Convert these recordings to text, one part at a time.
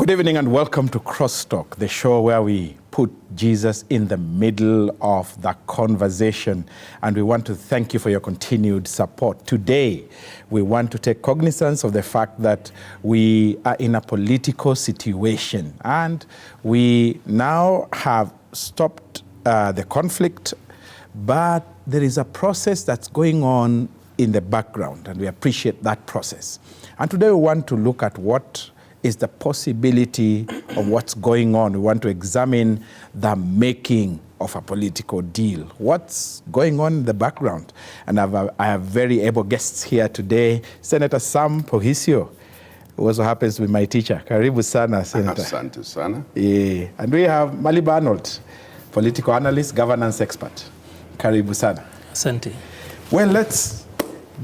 Good evening and welcome to Crosstalk, the show where we put Jesus in the middle of the conversation. And we want to thank you for your continued support. Today, we want to take cognizance of the fact that we are in a political situation and we now have stopped the conflict, but there is a process that's going on in the background, and we appreciate that process. And today we want to look at what is the possibility of what's going on. We want to examine the making of a political deal. What's going on in the background? And I have very able guests here today. Senator Sam Poghisio, who also happens to be my teacher. Karibu sana, Senator. Asante sana. Yeah. And we have Maliba Arnold, political analyst, governance expert. Karibu sana. Asante. Well, let's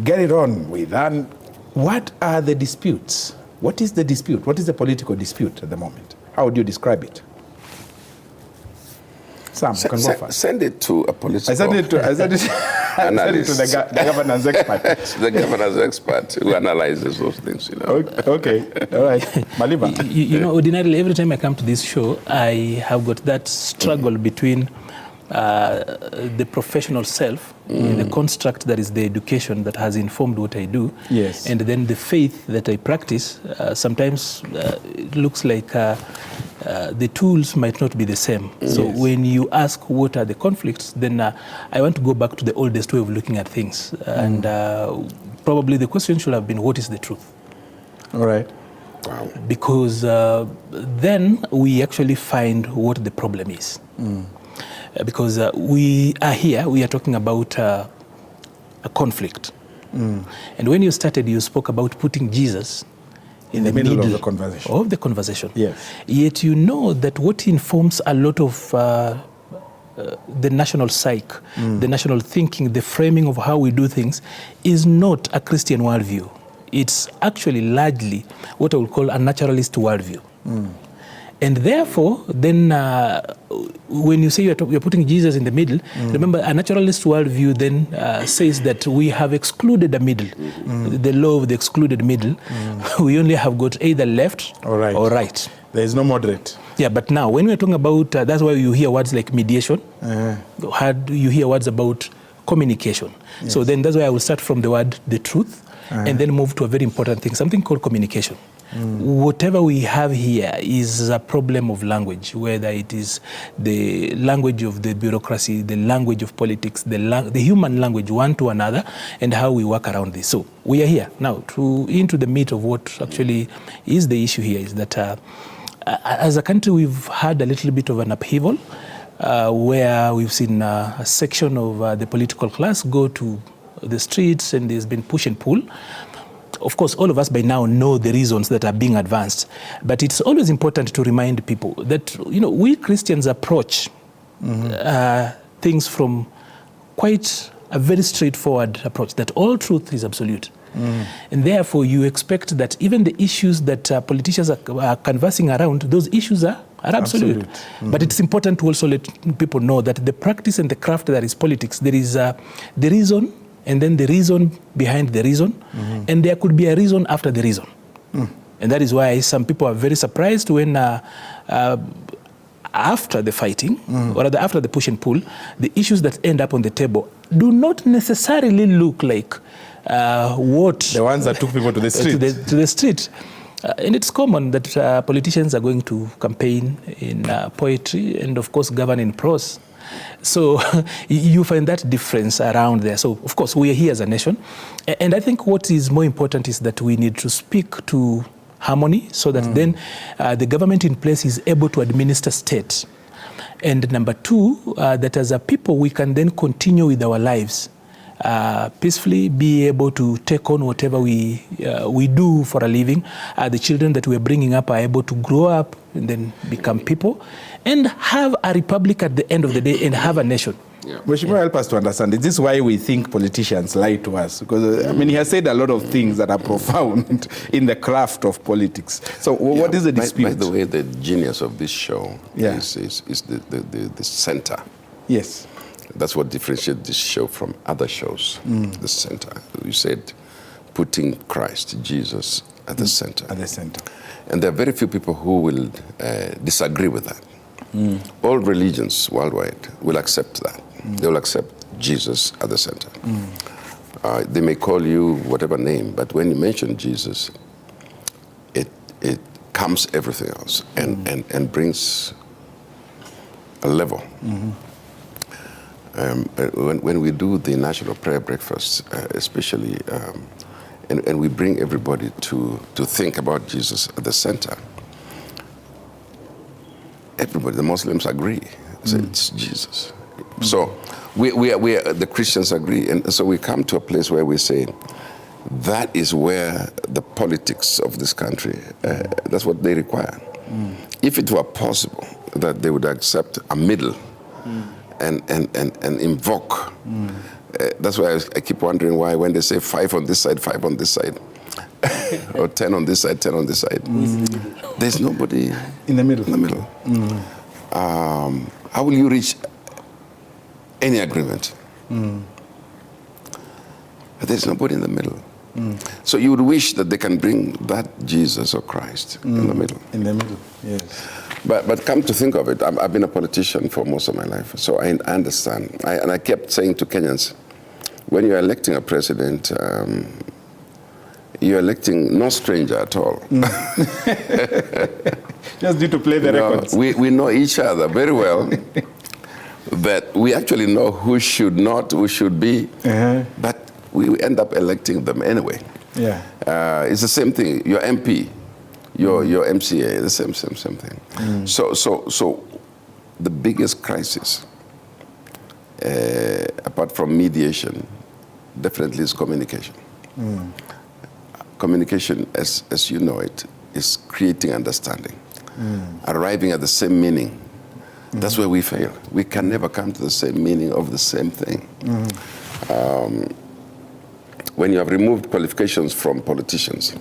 get it on with. And what are the disputes? What is the dispute? What is the political dispute at the moment? How would you describe it? Sam, you can go first. Send it to a political I send it to the governance expert. The governance expert who analyzes those things, you know. Okay. All right. Maliba. You know, ordinarily, every time I come to this show, I have got that struggle between the professional self, the construct that is the education that has informed what I do, yes, and then the faith that I practice. Sometimes it looks like the tools might not be the same. So yes, when you ask what are the conflicts, then I want to go back to the oldest way of looking at things. And probably the question should have been, what is the truth? All right. Wow. Because then we actually find what the problem is. Because we are talking about a conflict. And when you started, you spoke about putting Jesus in the middle of the conversation. Yes. Yet you know that what informs a lot of the national psyche, the national thinking, the framing of how we do things is not a Christian worldview. It's actually largely what I would call a naturalist worldview. And therefore, then when you say you're putting Jesus in the middle, remember a naturalist worldview then says that we have excluded the middle, the law of the excluded middle. We only have got either left or right. There is no moderate. Yeah, but now when we're talking about, that's why you hear words like mediation, you hear words about communication. Yes. So then that's why I will start from the word the truth and then move to a very important thing, something called communication. Whatever we have here is a problem of language, whether it is the language of the bureaucracy, the language of politics, the human language one to another, and how we work around this. So we are here now into the meat of what actually is the issue here, is that as a country we've had a little bit of an upheaval where we've seen a section of the political class go to the streets, and there's been push and pull. Of course, all of us by now know the reasons that are being advanced, but it's always important to remind people that, you know, we Christians approach things from quite a very straightforward approach, that all truth is absolute. And therefore, you expect that even the issues that politicians are conversing around, those issues are absolute. But it's important to also let people know that the practice and the craft that is politics, there is the reason, and then the reason behind the reason, and there could be a reason after the reason. And that is why some people are very surprised when after the fighting, or rather after the push and pull, the issues that end up on the table do not necessarily look like what... The ones that took people to the street. to the street. And it's common that politicians are going to campaign in poetry and, of course, govern in prose. So you find that difference around there. So, of course, we are here as a nation. And I think what is more important is that we need to speak to harmony so that then the government in place is able to administer state. And number two, that as a people, we can then continue with our lives peacefully, be able to take on whatever we do for a living. The children that we're bringing up are able to grow up and then become people and have a republic at the end of the day and have a nation. But you help us to understand. Is this why we think politicians lie to us? Because, I mean, he has said a lot of things that are profound in the craft of politics. So what is the dispute? By the way, the genius of this show is the center. Yes. That's what differentiates this show from other shows, the center. You said putting Christ, Jesus, at the center. At the center. And there are very few people who will disagree with that. All religions worldwide will accept that. They will accept Jesus at the center. They may call you whatever name, but when you mention Jesus, it calms everything else and brings a level. When we do the National Prayer Breakfast, especially, and we bring everybody to think about Jesus at the center, everybody, the Muslims agree. Say it's Jesus. So we the Christians agree, and so we come to a place where we say, that is where the politics of this country, that's what they require. If it were possible that they would accept a middle and invoke, that's why I keep wondering why when they say 5 on this side, 5 on this side, or 10 on this side, 10 on this side, there's nobody in the middle. How will you reach any agreement? There's nobody in the middle. So you would wish that they can bring that Jesus or Christ in the middle. In the middle, yes. But come to think of it, I've been a politician for most of my life, so I understand. And I kept saying to Kenyans, when you're electing a president, you're electing no stranger at all. Just need to play the records. We know each other very well. But we actually know who should not, who should be. But we end up electing them anyway. Yeah. It's the same thing. Your MP, your MCA, the same thing. So the biggest crisis, apart from mediation, definitely is communication. Communication, as you know it, is creating understanding, arriving at the same meaning. That's where we fail. We can never come to the same meaning of the same thing. When you have removed qualifications from politicians,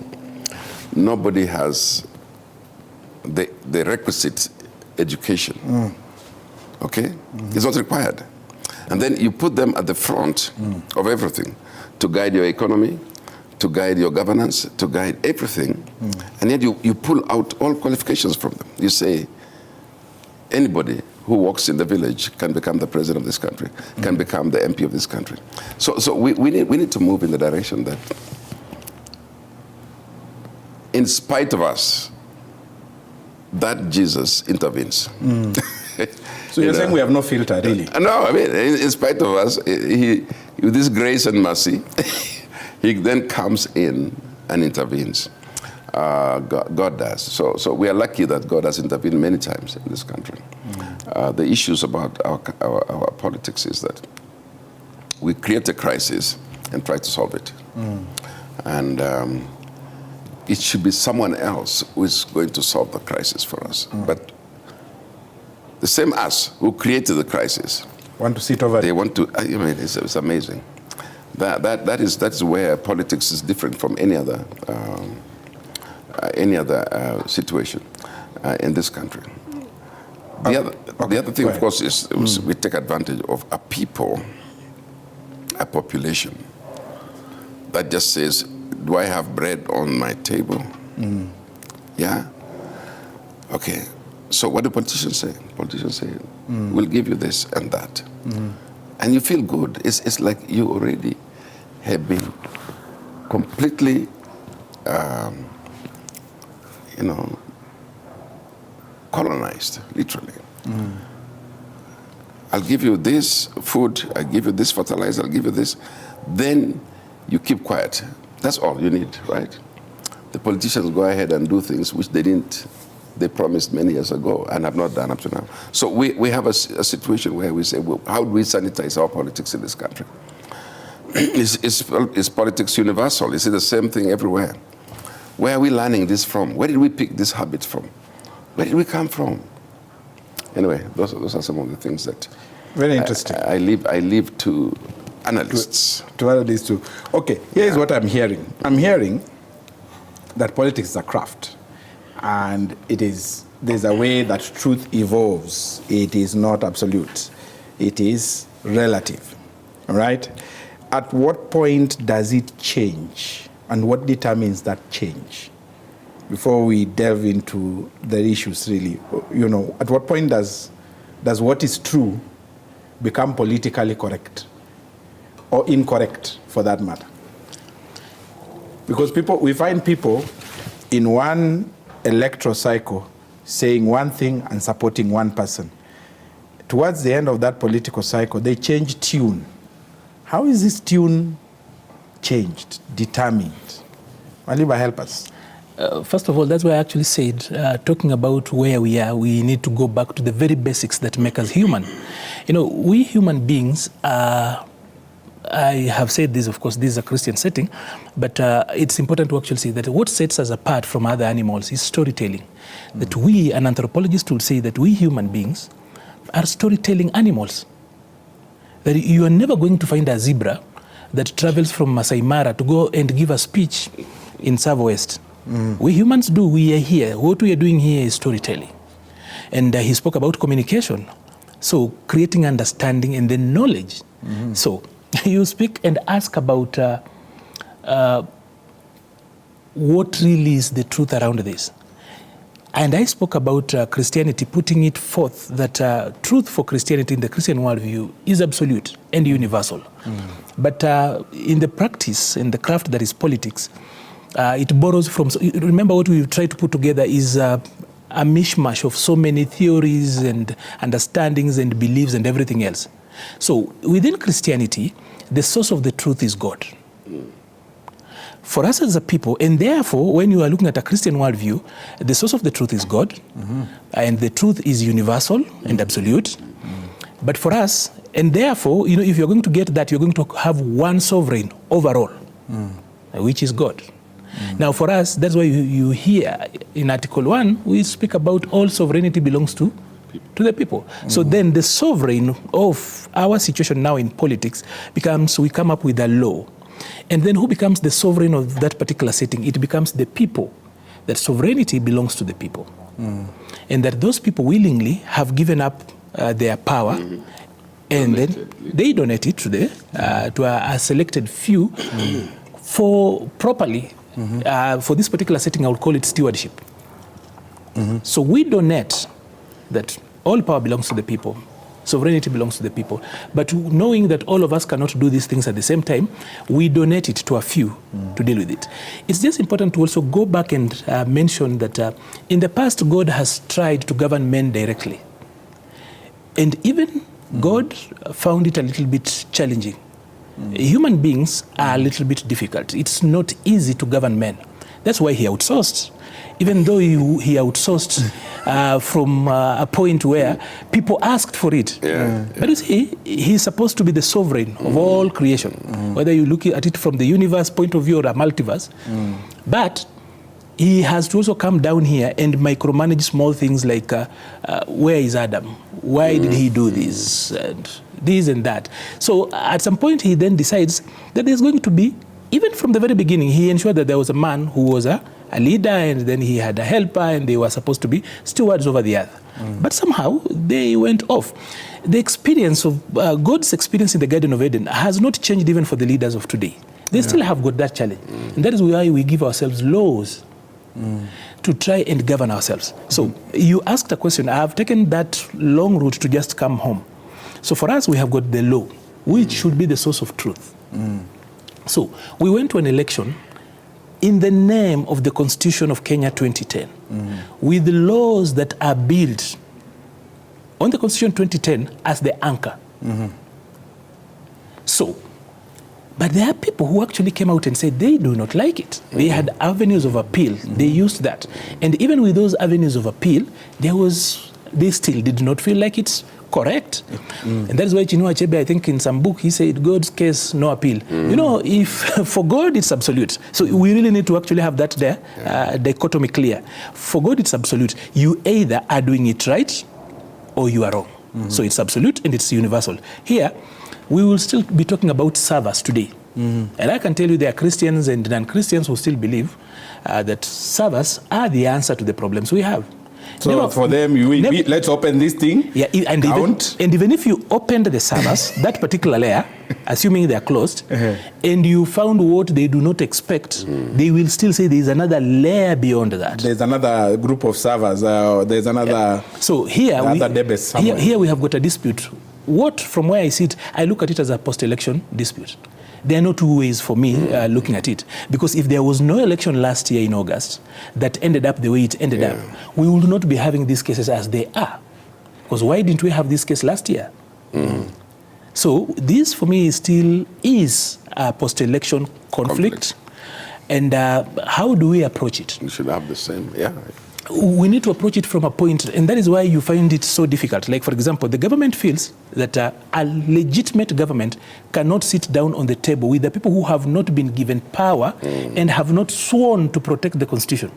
nobody has the requisite education. Okay? It's not required. And then you put them at the front of everything to guide your economy, to guide your governance, to guide everything. And yet you pull out all qualifications from them. You say, anybody who walks in the village can become the president of this country, can become the MP of this country. So we need to move in the direction that, in spite of us, that Jesus intervenes. So you're saying we have no filter, really? No, I mean, in spite of us, he, with this grace and mercy, he then comes in and intervenes. God does. So we are lucky that God has intervened many times in this country. The issues about our politics is that we create a crisis and try to solve it. And it should be someone else who is going to solve the crisis for us. But the same us who created the crisis want to sit over they it. want to, I mean, it's amazing. That is where politics is different from any other situation in this country. The other thing, of course, is we take advantage of a people, a population that just says, do I have bread on my table? Yeah? Okay. So what do politicians say? Politicians say, we'll give you this and that. And you feel good. It's like you already have been completely, colonized, literally. I'll give you this food, I'll give you this fertilizer, I'll give you this. Then you keep quiet. That's all you need, right? The politicians go ahead and do things which they promised many years ago and have not done up to now. So we have a situation where we say, well, how do we sanitize our politics in this country? Is politics universal? Is it the same thing everywhere? Where are we learning this from? Where did we pick this habit from? Where did we come from? Anyway, those are some of the things that very interesting. I leave to analysts. To analysts too. Okay, here's what I'm hearing. I'm hearing that politics is a craft, and there's a way that truth evolves. It is not absolute. It is relative. All right? At what point does it change? And what determines that change? before we delve into the issues really, you know, at what point does what is true become politically correct or incorrect for that matter? Because we find people in one electoral cycle saying one thing and supporting one person. Towards the end of that political cycle, they change tune. How is this tune changed, determined? Maliba, help us. First of all, that's why I actually said, talking about where we are, we need to go back to the very basics that make us human. You know, we human beings are, I have said this, of course, this is a Christian setting, but it's important to actually say that what sets us apart from other animals is storytelling. That we, an anthropologist would say that we human beings are storytelling animals. That you are never going to find a zebra that travels from Masai Mara to go and give a speech in Savo West. We humans do, we are here. What we are doing here is storytelling. And he spoke about communication. So creating understanding and then knowledge. So you speak and ask about what really is the truth around this. And I spoke about Christianity, putting it forth that truth for Christianity in the Christian worldview is absolute and universal. But in the practice, in the craft that is politics, it borrows from, remember what we try to put together is a mishmash of so many theories and understandings and beliefs and everything else. So within Christianity, the source of the truth is God. For us as a people, and therefore, when you are looking at a Christian worldview, the source of the truth is God, and the truth is universal and absolute. But for us, and therefore, you know, if you're going to get that, you're going to have one sovereign overall, which is God. Now, for us, that's why you hear in Article 1, we speak about all sovereignty belongs to the people. So then the sovereign of our situation now in politics becomes, we come up with a law. And then who becomes the sovereign of that particular setting? It becomes the people. That sovereignty belongs to the people. And that those people willingly have given up their power and then they donate it to a selected few for properly, for this particular setting, I would call it stewardship. So we donate that all power belongs to the people. Sovereignty belongs to the people. But knowing that all of us cannot do these things at the same time, we donate it to a few to deal with it. It's just important to also go back and mention that in the past, God has tried to govern men directly. And even God found it a little bit challenging. Human beings are a little bit difficult. It's not easy to govern men. That's why he outsourced. Even though he outsourced from a point where people asked for it. But you see, he's supposed to be the sovereign of all creation, whether you look at it from the universe point of view or a multiverse. But he has to also come down here and micromanage small things like, where is Adam? Why did he do this? And this and that. So at some point, he then decides that there's going to be, even from the very beginning, he ensured that there was a man who was a leader, and then he had a helper, and they were supposed to be stewards over the earth. But somehow they went off. The experience of God's experience in the Garden of Eden has not changed even for the leaders of today. They still have got that challenge. And that is why we give ourselves laws to try and govern ourselves. So you asked a question. I have taken that long route to just come home. So for us, we have got the law, which should be the source of truth. So we went to an election in the name of the Constitution of Kenya 2010, with laws that are built on the Constitution 2010 as the anchor. So, but there are people who actually came out and said they do not like it. They had avenues of appeal. They used that. And even with those avenues of appeal, they still did not feel like it's correct. And that is why Chinua Achebe, I think in some book, he said, God's case, no appeal. You know, if for God, it's absolute. So we really need to actually have that there, dichotomy clear. For God, it's absolute. You either are doing it right or you are wrong. So it's absolute and it's universal. Here, we will still be talking about servers today. And I can tell you there are Christians and non-Christians who still believe that servers are the answer to the problems we have. So for them, let's open this thing, and even if you opened the servers, that particular layer, assuming they are closed, and you found what they do not expect, they will still say there is another layer beyond that. There's another group of servers, there's another... So here we have got a dispute. From where I sit, I look at it as a post-election dispute. There are no two ways for me looking at it. Because if there was no election last year in August that ended up the way it ended up, we would not be having these cases as they are. Because why didn't we have this case last year? So this, for me, still is a post-election conflict. And how do we approach it? We should have the same, We need to approach it from a point, and that is why you find it so difficult. Like, for example, the government feels that a legitimate government cannot sit down on the table with the people who have not been given power and have not sworn to protect the Constitution.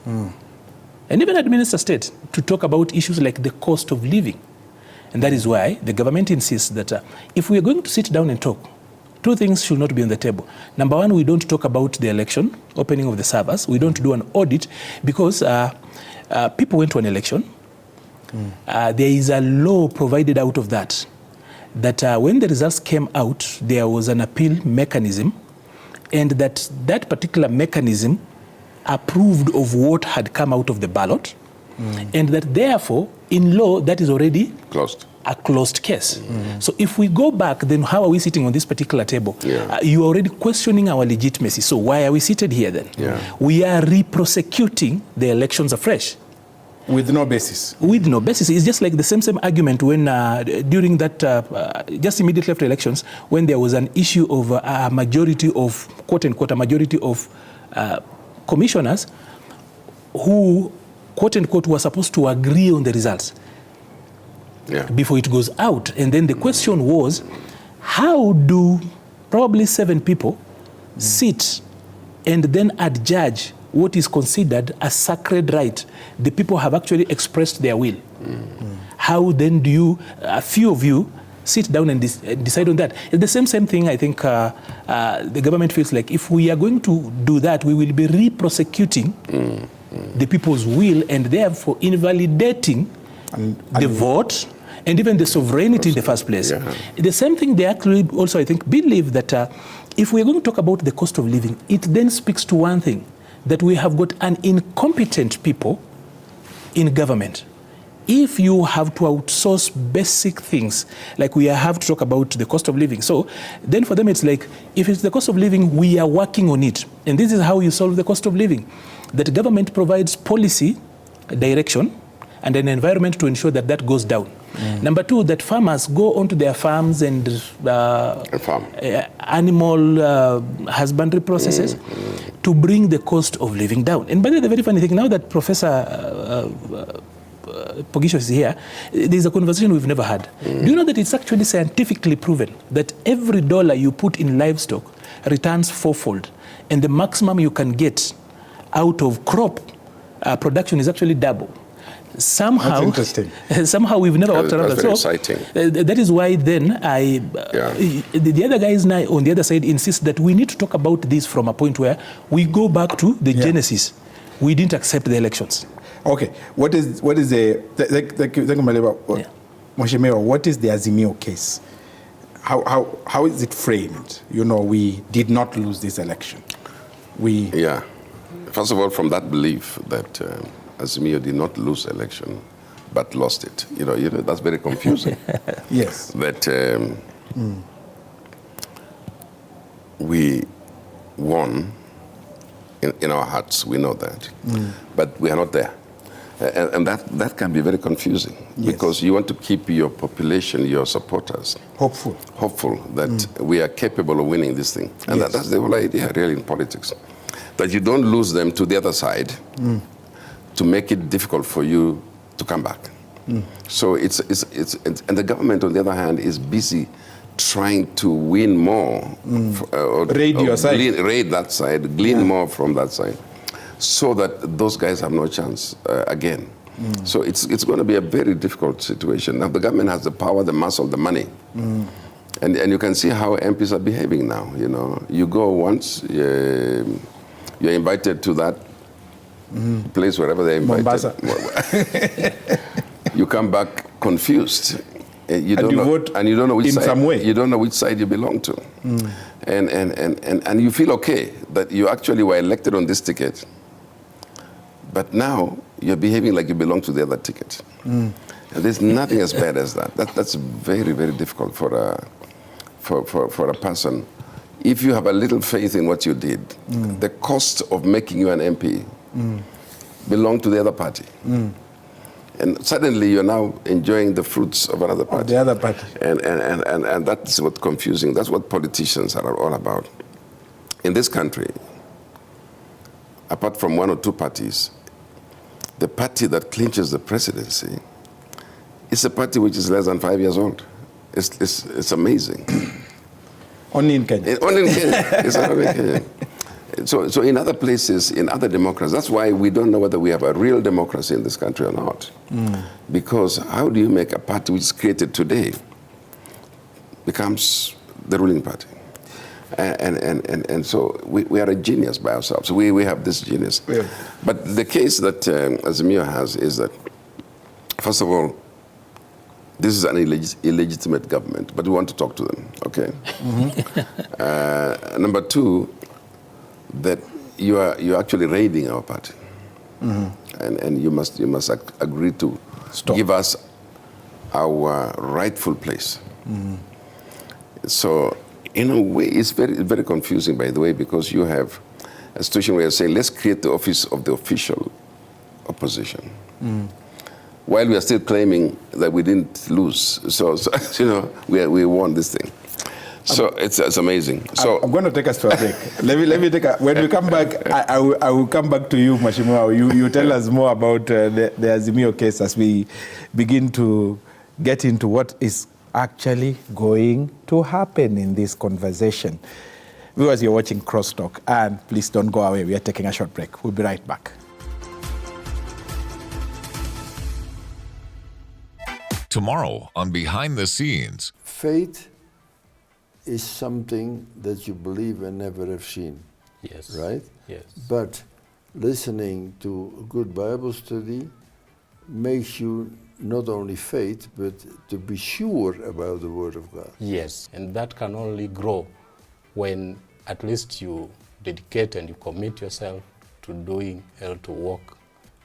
And even administer state to talk about issues like the cost of living. And that is why the government insists that if we are going to sit down and talk, two things should not be on the table. Number one, we don't talk about the election, opening of the servers. We don't do an audit because people went to an election. There is a law provided out of that when the results came out, there was an appeal mechanism, and that particular mechanism approved of what had come out of the ballot, and that therefore, in law, that is already a closed case. So if we go back, then how are we sitting on this particular table? You are already questioning our legitimacy. So why are we seated here then? We are re-prosecuting the elections afresh. With no basis. With no basis. It's just like the same argument when during that, just immediately after elections, when there was an issue of a majority of, quote unquote, a majority of commissioners who, quote unquote, were supposed to agree on the results before it goes out. And then the question was, how do probably 7 people sit and then adjudge what is considered a sacred right? The people have actually expressed their will. How then do a few of you sit down and decide on that? It's the same thing, I think, the government feels like if we are going to do that, we will be re-prosecuting the people's will and therefore invalidating the vote and even the sovereignty in the first place. The same thing they actually also, I think, believe that if we're going to talk about the cost of living, it then speaks to one thing, that we have got an incompetent people in government. If you have to outsource basic things, like we have to talk about the cost of living. So then for them, it's like, if it's the cost of living, we are working on it. And this is how you solve the cost of living. That government provides policy, direction, and an environment to ensure that that goes down. Number two, that farmers go onto their farms and animal husbandry processes to bring the cost of living down. And by the way, the very funny thing, now that Professor Poghisio is here, there's a conversation we've never had. Do you know that it's actually scientifically proven that every dollar you put in livestock returns 4-fold, and the maximum you can get out of crop production is actually double? Somehow, that's interesting. Somehow we've never worked around that. That's very exciting. That is why then the other guys now on the other side insist that we need to talk about this from a point where we go back to the genesis. We didn't accept the elections. Okay, what is the thank you, Maliba. Mheshimiwa, what is the Azimir case? How is it framed? You know, we did not lose this election. First of all, from that belief that Azimir did not lose election, but lost it. You know that's very confusing. Yes. That we won in our hearts, we know that, but we are not there. And that can be very confusing because you want to keep your population, your supporters, hopeful that we are capable of winning this thing. And that's the whole idea really in politics, that you don't lose them to the other side to make it difficult for you to come back. So it's and the government on the other hand is busy trying to win more, raid your side, raid that side, glean more from that side, so that those guys have no chance again. So it's going to be a very difficult situation. Now the government has the power, the muscle, the money, and you can see how MPs are behaving now. You know, you go once, you're invited to that place wherever they're invited. Mombasa. You come back confused. You and you vote and you don't know which in side, some way. You don't know which side you belong to. And you feel okay that you actually were elected on this ticket, but now you're behaving like you belong to the other ticket. And there's nothing as bad as that. That's very, very difficult for a person. If you have a little faith in what you did, the cost of making you an MP belonged to the other party. And suddenly you're now enjoying the fruits of another party. The other party. And that's what's confusing. That's what politicians are all about. In this country, apart from one or two parties, the party that clinches the presidency is a party which is less than 5 years old. It's amazing. Only in Kenya. Only in Kenya. It's only in Kenya. So in other places, in other democracies, that's why we don't know whether we have a real democracy in this country or not. Because how do you make a party which is created today becomes the ruling party? And so we are a genius by ourselves. We have this genius. Yeah. But the case that Azimir has is that, first of all, this is an illegitimate government, but we want to talk to them, okay? Number two, that you're actually raiding our party. And you must agree to give us our rightful place. So in a way, it's very confusing, by the way, because you have a situation where you're saying, let's create the office of the official opposition. While we are still claiming that we didn't lose. So you know, we won this thing. So it's amazing. So I'm going to take us to a break. let me take a, when we come back, I will come back to you, Mheshimiwa. You tell us more about the Azimir case as we begin to get into what is actually going to happen in this conversation. Viewers, you're watching Crosstalk, and please don't go away. We are taking a short break. We'll be right back. Tomorrow on Behind the Scenes. Faith is something that you believe and never have seen. Yes. Right? Yes. But listening to a good Bible study makes you not only faith, but to be sure about the Word of God. Yes, and that can only grow when at least you dedicate and you commit yourself to doing or to walk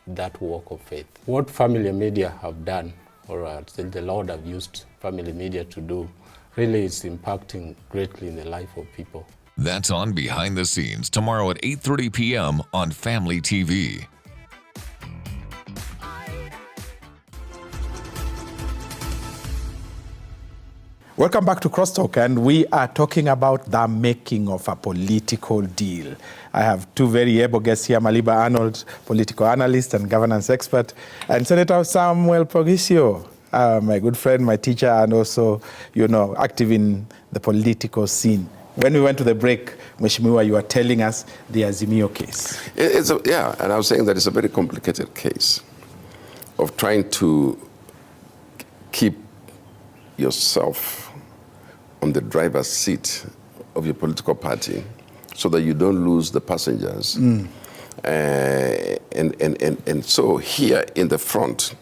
that walk of faith. What family media have done, or the Lord have used family media to do, really is impacting greatly in the life of people. That's on Behind the Scenes tomorrow at 8:30 p.m. on Family TV. Welcome back to Crosstalk, and we are talking about the making of a political deal. I have two very able guests here, Maliba Arnold, political analyst and governance expert, and Senator Samuel Poghisio, my good friend, my teacher, and also, you know, active in the political scene. When we went to the break, Mheshimiwa, you were telling us the Azimir case. Yeah, and I was saying that it's a very complicated case of trying to keep yourself on the driver's seat of your political party so that you don't lose the passengers. And so here in the front,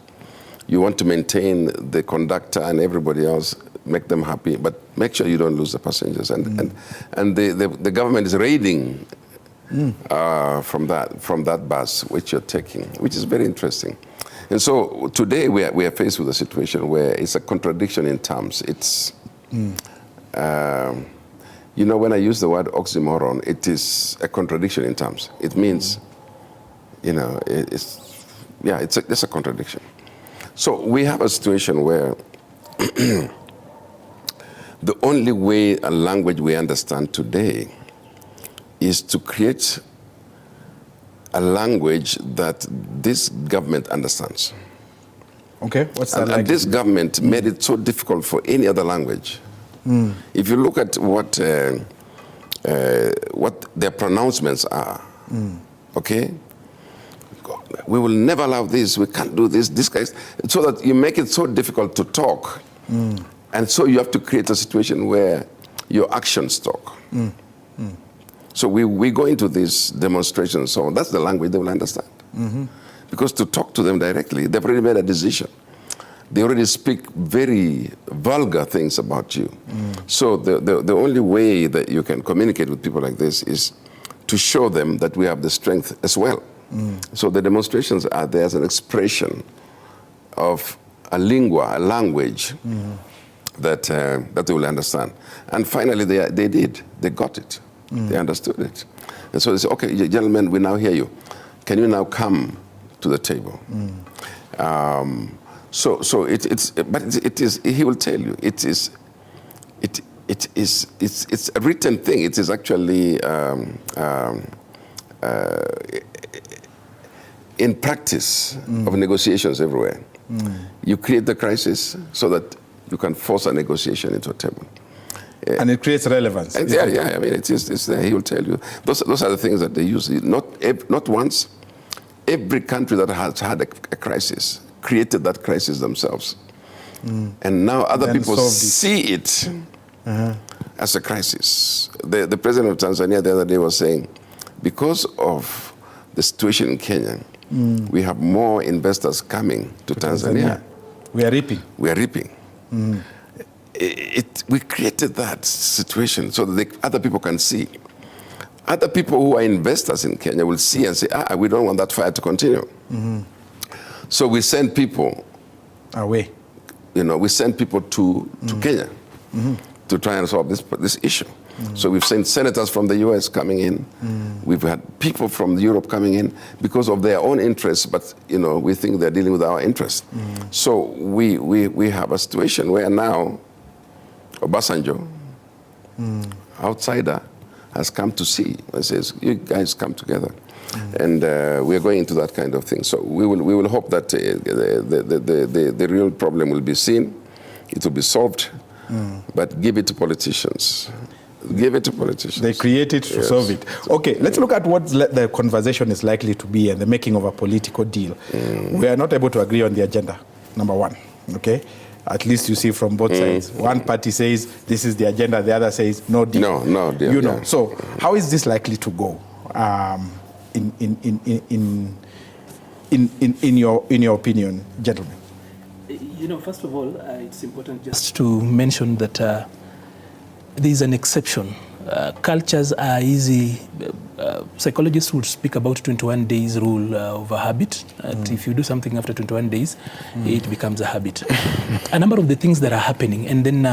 you want to maintain the conductor and everybody else, make them happy, but make sure you don't lose the passengers. And the government is raiding from that bus which you're taking, which is very interesting. And so today we are faced with a situation where it's a contradiction in terms. It's, you know, when I use the word oxymoron, it is a contradiction in terms. It means, you know, it's a contradiction. So we have a situation where the only way a language we understand today is to create a language that this government understands. Okay, what's that and this government made it so difficult for any other language. If you look at what their pronouncements are, okay? We will never allow this, we can't do this, guys, so that you make it so difficult to talk. And so you have to create a situation where your actions talk. So we go into these demonstrations, so that's the language they will understand. Because to talk to them directly, they've already made a decision. They already speak very vulgar things about you. So the only way that you can communicate with people like this is to show them that we have the strength as well. So the demonstrations are there as an expression of a lingua, a language that they will understand. And finally, they did. They got it. They understood it. And so they said, okay, gentlemen, we now hear you. Can you now come to the table? He will tell you, it's a written thing. It is actually in practice of negotiations everywhere. You create the crisis so that you can force a negotiation into a table. And it creates relevance. Yeah, I mean, it's there. He will tell you. Those are the things that they use. Not once. Every country that has had a crisis created that crisis themselves. And now other people see it as a crisis. The president of Tanzania the other day was saying, because of the situation in Kenya, we have more investors coming to Tanzania. We are reaping. We are reaping. We created that situation so that other people can see. Other people who are investors in Kenya will see and say, we don't want that fire to continue. So we send people away. We send people to Kenya to try and solve this issue. So we've sent senators from the US coming in. We've had people from Europe coming in because of their own interests, but we think they're dealing with our interests. So we have a situation where now Obasanjo, outsider, has come to see and says, you guys come together. And we're going into that kind of thing. So we will hope that the real problem will be seen, it will be solved, but give it to politicians. Give it to politicians. They create it to solve it. Okay, let's look at what the conversation is likely to be and the making of a political deal. We are not able to agree on the agenda, number one, okay? At least you see from both sides. One party says this is the agenda, the other says no deal. No deal. So how is this likely to go? In your opinion, gentlemen? First of all, it's important just to mention that there is an exception. Cultures are easy. Psychologists would speak about 21 days rule of a habit. If you do something after 21 days, it becomes a habit. A number of the things that are happening, and then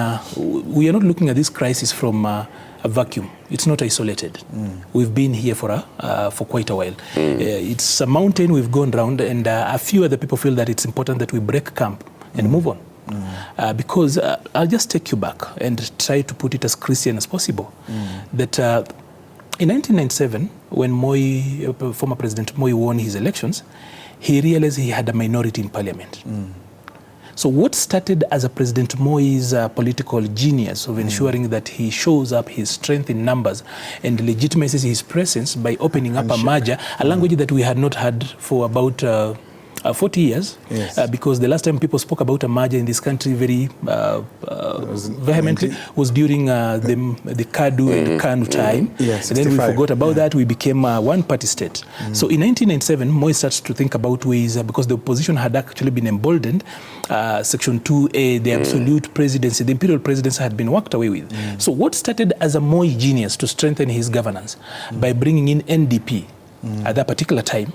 we are not looking at this crisis from a vacuum. It's not isolated. We've been here for quite a while. It's a mountain we've gone around, and a few other people feel that it's important that we break camp and move on. Because I'll just take you back and try to put it as Christian as possible. That in 1997, when former President Moi won his elections, he realized he had a minority in parliament. So what started as a President Moi's political genius of ensuring that he shows up his strength in numbers and legitimizes his presence by opening up a merger, a language that we had not had for about 40 years, because the last time people spoke about a merger in this country very vehemently was during the Kadu and Kanu time. And then we forgot about that. We became a one-party state. So in 1997, Moi starts to think about ways, because the opposition had actually been emboldened, Section 2A, the absolute presidency, the imperial presidency had been walked away with. So what started as a Moi genius to strengthen his governance by bringing in NDP at that particular time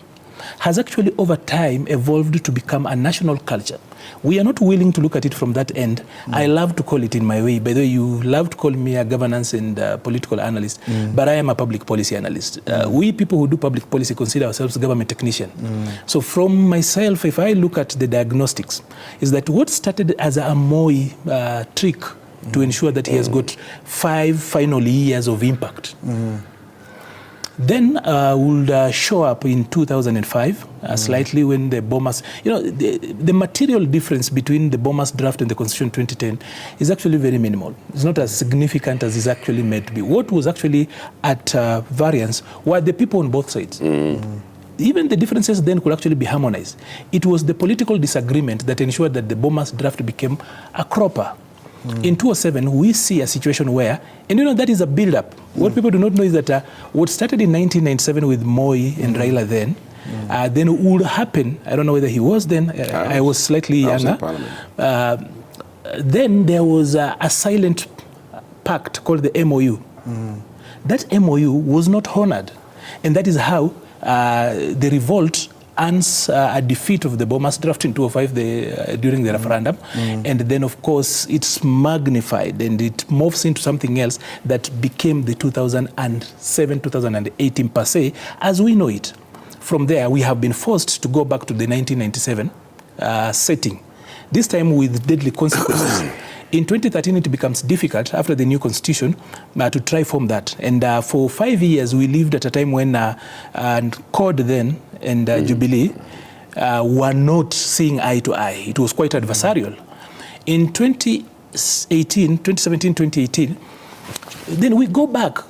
has actually over time evolved to become a national culture. We are not willing to look at it from that end. I love to call it in my way. By the way, you love to call me a governance and political analyst, but I am a public policy analyst. We people who do public policy consider ourselves government technician. So from myself, if I look at the diagnostics, is that what started as a Moi trick to ensure that he has got 5 final years of impact, then would show up in 2005, slightly when the Bomas, the material difference between the Bomas draft and the Constitution 2010 is actually very minimal. It's not as significant as it's actually made to be. What was actually at variance were the people on both sides. Even the differences then could actually be harmonized. It was the political disagreement that ensured that the Bomas draft became a cropper. In 2007, we see a situation where, and that is a build-up. What people do not know is that what started in 1997 with Moi and Raila then Then it would happen, I don't know whether he was then, I was slightly younger. Then there was a silent pact called the MOU. That MOU was not honored. And that is how the revolt earns a defeat of the Bomas draft in 2005 during the referendum. And then, of course, it's magnified and it morphs into something else that became the 2007-2018 impasse as we know it. From there, we have been forced to go back to the 1997 setting, this time with deadly consequences. In 2013, it becomes difficult after the new constitution to try form that. And for 5 years, we lived at a time when CORD then and Jubilee were not seeing eye to eye. It was quite adversarial. In 2017-2018, then we go back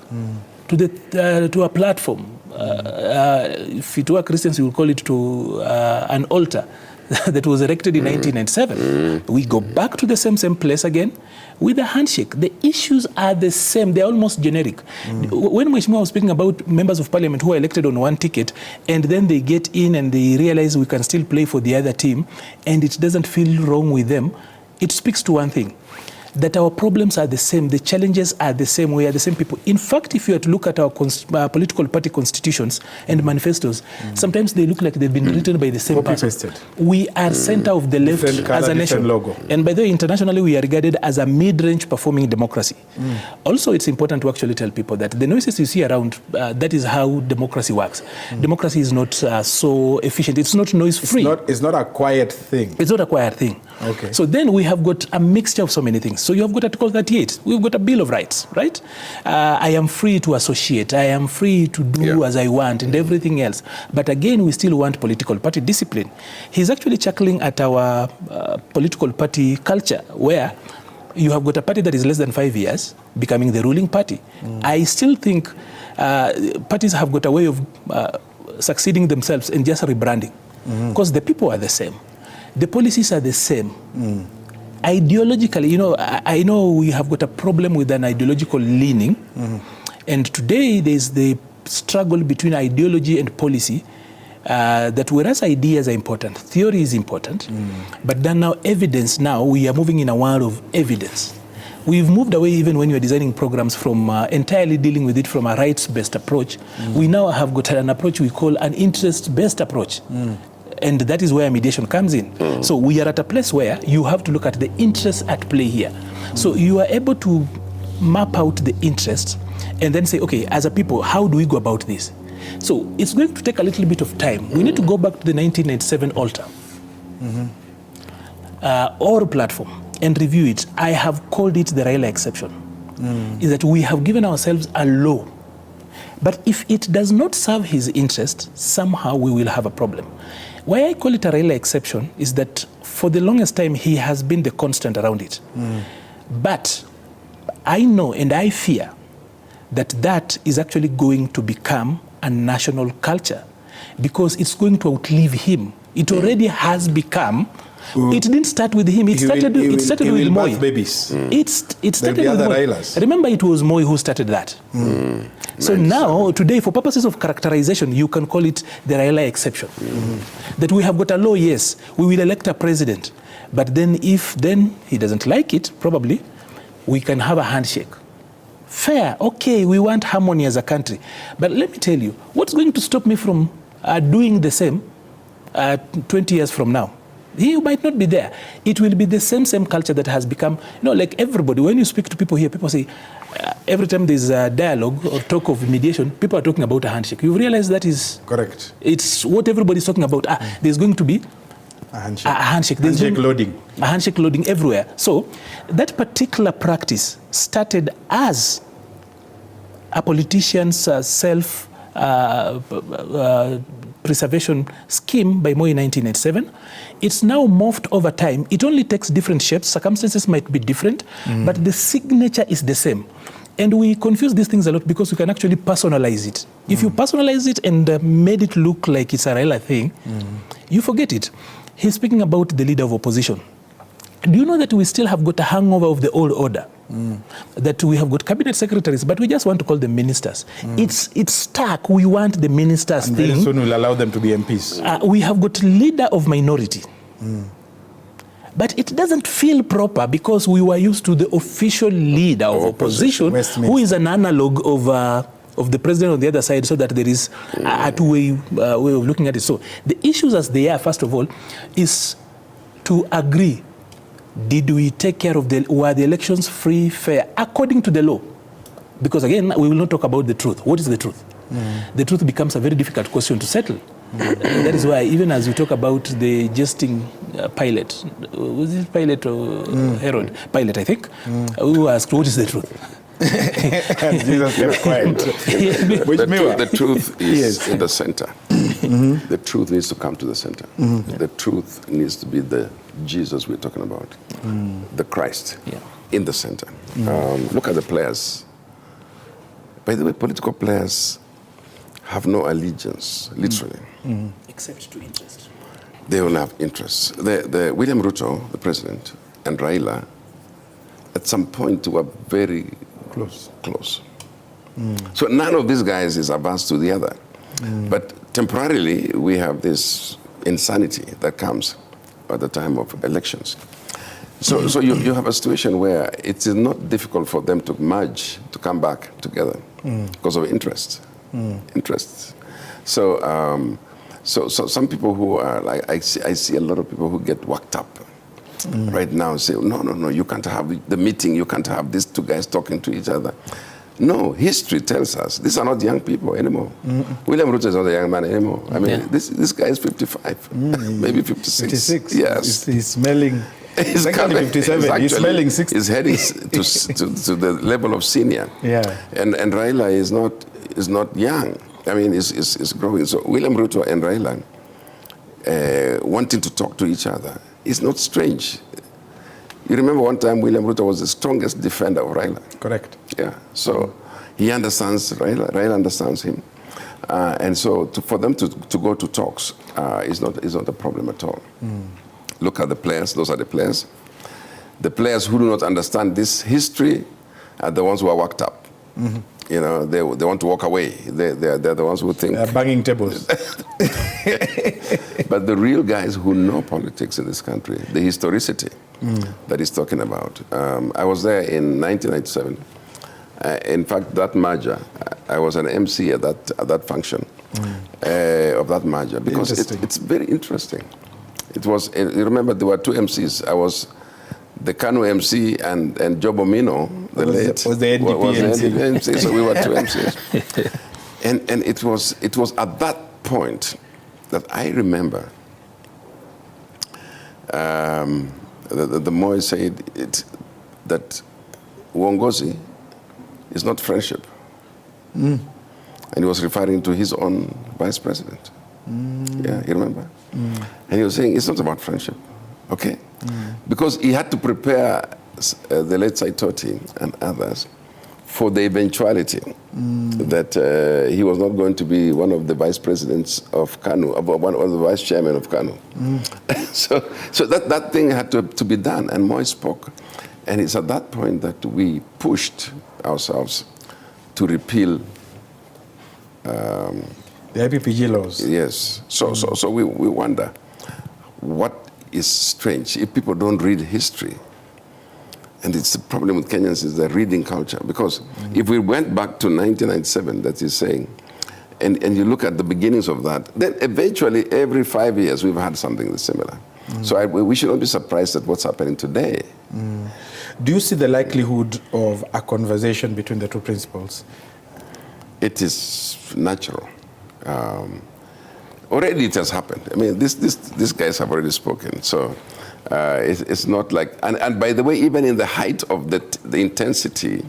to a platform. If it were Christians, we would call it to an altar that was erected in 1997. We go back to the same place again with a handshake. The issues are the same. They're almost generic. When Mheshimiwa was speaking about members of parliament who are elected on one ticket and then they get in and they realize we can still play for the other team and it doesn't feel wrong with them, it speaks to one thing, that our problems are the same, the challenges are the same, we are the same people. In fact, if you were to look at our political party constitutions and manifestos, sometimes they look like they've been written by the same person. We are center of the left as a nation. Logo. And by the way, internationally, we are regarded as a mid-range performing democracy. Also, it's important to actually tell people that the noises you see around, that is how democracy works. Democracy is not so efficient. It's not noise-free. It's not a quiet thing. It's not a quiet thing. Okay. So then we have got a mixture of so many things. So you have got Article 38. We've got a Bill of Rights, right? I am free to associate. I am free to do as I want and everything else. But again, we still want political party discipline. He's actually chuckling at our political party culture where you have got a party that is less than 5 years becoming the ruling party. I still think parties have got a way of succeeding themselves in just rebranding because the people are the same. The policies are the same. Ideologically, I know we have got a problem with an ideological leaning. And today there's the struggle between ideology and policy, that whereas ideas are important, theory is important, but then now evidence, now we are moving in a world of evidence. We've moved away even when you're designing programs from entirely dealing with it from a rights-based approach. We now have got an approach we call an interest-based approach. And that is where mediation comes in. So we are at a place where you have to look at the interests at play here. So you are able to map out the interests and then say, okay, as a people, how do we go about this? So it's going to take a little bit of time. We need to go back to the 1997 altar or platform and review it. I have called it the Raila exception. Is that we have given ourselves a law. But if it does not serve his interest, somehow we will have a problem. Why I call it a Raila exception is that for the longest time, he has been the constant around it. But I know and I fear that that is actually going to become a national culture because it's going to outlive him. It already has become. It didn't start with him. It started with Moi. Babies. It started with Moi. Remember, it was Moi who started that. So now, today, for purposes of characterization, you can call it the Raila exception. That we have got a law, yes, we will elect a president. But then if he doesn't like it, probably, we can have a handshake. Fair, okay, we want harmony as a country. But let me tell you, what's going to stop me from doing the same 20 years from now? He might not be there. It will be the same culture that has become, like everybody, when you speak to people here, people say, every time there's a dialogue or talk of mediation, people are talking about a handshake. You realize that is... Correct. It's what everybody's talking about. There's going to be a handshake. A handshake. Loading. A handshake loading everywhere. So that particular practice started as a politician's self-preservation scheme by Moi in 1987. It's now morphed over time. It only takes different shapes. Circumstances might be different, but the signature is the same. And we confuse these things a lot because we can actually personalize it. If you personalize it and made it look like it's a Raila thing, you forget it. He's speaking about the leader of opposition. Do you know that we still have got a hangover of the old order? that we have got cabinet secretaries, but we just want to call them ministers. It's stuck. We want the ministers and thing. very soon we'll allow them to be MPs. We have got leader of minority. But it doesn't feel proper because we were used to the official leader of opposition, who is an analog of the president on the other side, so that there is a two-way way of looking at it. So the issues as they are, first of all, is to agree. Did we take care of were the elections free, fair, according to the law? Because again, we will not talk about the truth. What is the truth? The truth becomes a very difficult question to settle. That is why, even as we talk about the jesting Pilate, was it Pilate or Herod? Pilate, I think, who asked, what is the truth? Jesus kept quiet. The truth is in the center. The truth needs to come to the center. The truth needs to be the Jesus we're talking about, the Christ in the center. Look at the players. By the way, political players have no allegiance, literally. Except to interest. They only have interests. The William Ruto, the president, and Raila, at some point were very close. So none of these guys is averse to the other. But temporarily, we have this insanity that comes at the time of elections. So you have a situation where it is not difficult for them to merge, to come back together because of interest. Interests. So some people who are like, I see a lot of people who get worked up right now and say, no, you can't have the meeting, you can't have these two guys talking to each other. No, history tells us these are not young people anymore. William Ruto is not a young man anymore. I mean, this guy is 55, maybe 56. 56. Yes. He's smelling. He's 57. He's smelling 60. He's heading to the level of senior. Yeah. And Raila is not young. I mean, is growing. So William Ruto and Raila wanting to talk to each other is not strange. You remember one time William Ruto was the strongest defender of Raila. Correct. Yeah. So he understands Raila. Raila understands him. And so for them to go to talks is not a problem at all. Look at the players. Those are the players. The players who do not understand this history are the ones who are worked up. You know, they want to walk away. They're the ones who think. They're banging tables. But the real guys who know politics in this country, the historicity that he's talking about. I was there in 1997. In fact, that merger, I was an MC at that function of that merger because it's very interesting. It was. You remember there were two MCs. I was the Kanu MC and Jobo Mino, the late was the NDP MC. So we were two MCs. And it was at that point that I remember the Moi said that uongozi is not friendship. And he was referring to his own vice president. Yeah, you remember? And he was saying it's not about friendship, okay? Because he had to prepare the late Saitoti and others for the eventuality that he was not going to be one of the vice presidents of KANU, one of the vice chairman of KANU. So that thing had to be done, and Moi spoke. And it's at that point that we pushed ourselves to repeal the IPPG laws. Yes. So we wonder what is strange if people don't read history. And it's the problem with Kenyans is the reading culture. Because if we went back to 1997, that is saying, and you look at the beginnings of that, then eventually every 5 years we've had something similar. So we should not be surprised at what's happening today. Do you see the likelihood of a conversation between the two principals? It is natural. Already it has happened. I mean, these guys have already spoken. So it's not like, and by the way, even in the height of the intensity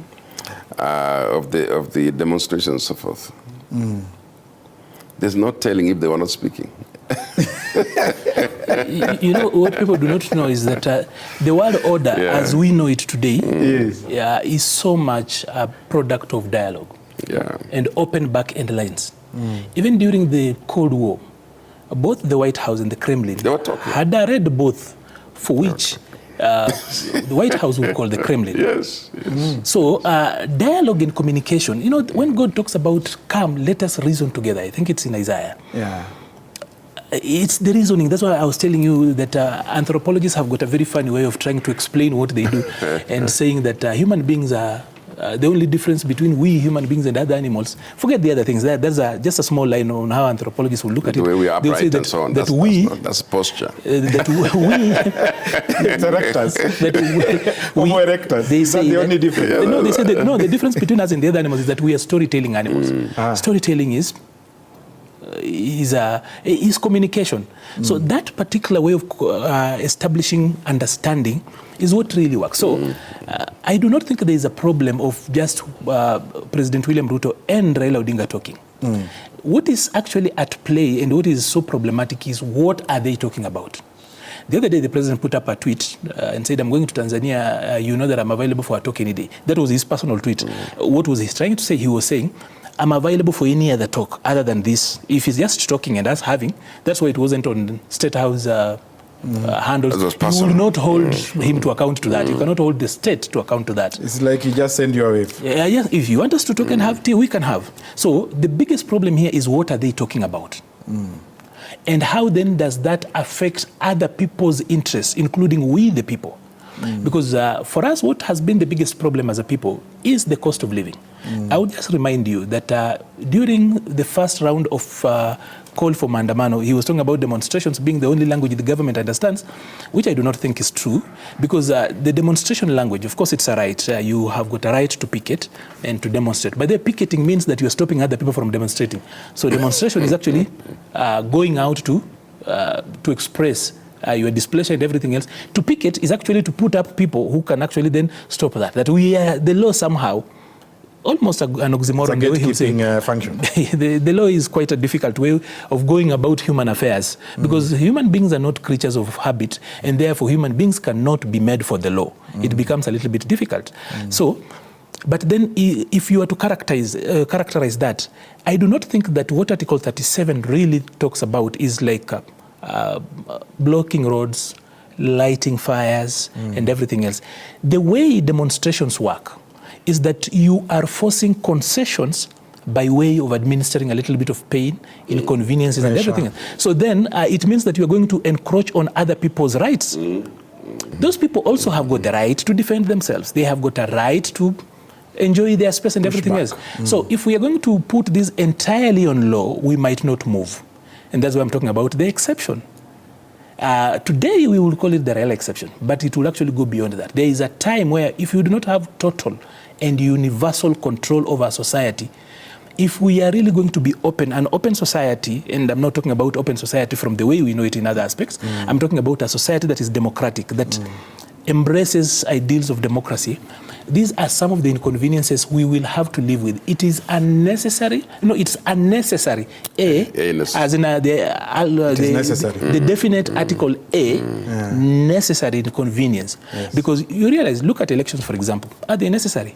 of the demonstration and so forth, there's no telling if they were not speaking. You know, what people do not know is that the world order, as we know it today, is so much a product of dialogue and open back-end lines. Even during the Cold War, both the White House and the Kremlin had read both, for which the White House would call the Kremlin. Yes. So dialogue and communication, you know, when God talks about come, let us reason together, I think it's in Isaiah. Yeah. It's the reasoning. That's why I was telling you that anthropologists have got a very funny way of trying to explain what they do and saying that human beings are the only difference between we human beings and other animals. Forget the other things. There's just a small line on how anthropologists will look at it. The way we are They'll say upright and so on. That's posture. That It's erectors. we, Homo erectus. They Is that say the only difference? No, they say that no. The difference between us and the other animals is that we are storytelling animals. Storytelling is communication. So that particular way of establishing understanding is what really works. So I do not think there is a problem of just President William Ruto and Raila Odinga talking. What is actually at play and what is so problematic is what are they talking about? The other day, the president put up a tweet and said, I'm going to Tanzania, you know that I'm available for a talk any day. That was his personal tweet. What was he trying to say? He was saying, I'm available for any other talk other than this. If he's just talking and us having, that's why it wasn't on State House handles. You will not hold him to account to that. You cannot hold the state to account to that. It's like he just send you away. Yes, if you want us to talk and have tea, we can have. So the biggest problem here is what are they talking about? And how then does that affect other people's interests, including we the people? Because for us, what has been the biggest problem as a people is the cost of living. I would just remind you that during the first round of call for Maandamano, he was talking about demonstrations being the only language the government understands, which I do not think is true, because the demonstration language, of course, it's a right. You have got a right to picket and to demonstrate. But the picketing means that you're stopping other people from demonstrating. So demonstration is actually going out to express your displeasure and everything else. To picket is actually to put up people who can actually then stop that. That we the law somehow, almost an oxymoron. It's a gatekeeping function. The law is quite a difficult way of going about human affairs, because human beings are not creatures of habit, and therefore human beings cannot be made for the law. It becomes a little bit difficult. So, but then if you were to characterize that, I do not think that what Article 37 really talks about is like blocking roads, lighting fires, and everything else. The way demonstrations work is that you are forcing concessions by way of administering a little bit of pain, inconveniences, and everything else. So then it means that you are going to encroach on other people's rights. Those people also have got the right to defend themselves. They have got a right to enjoy their space and everything else. So if we are going to put this entirely on law, we might not move. And that's why I'm talking about the exception. Today, we will call it the real exception, but it will actually go beyond that. There is a time where if you do not have total and universal control over society, if we are really going to be open, an open society, and I'm not talking about open society from the way we know it in other aspects, I'm talking about a society that is democratic, that embraces ideals of democracy. These are some of the inconveniences we will have to live with. It is unnecessary. No, it's unnecessary. As in the definite article A, necessary inconvenience. Yes. Because you realize, look at elections, for example. Are they necessary?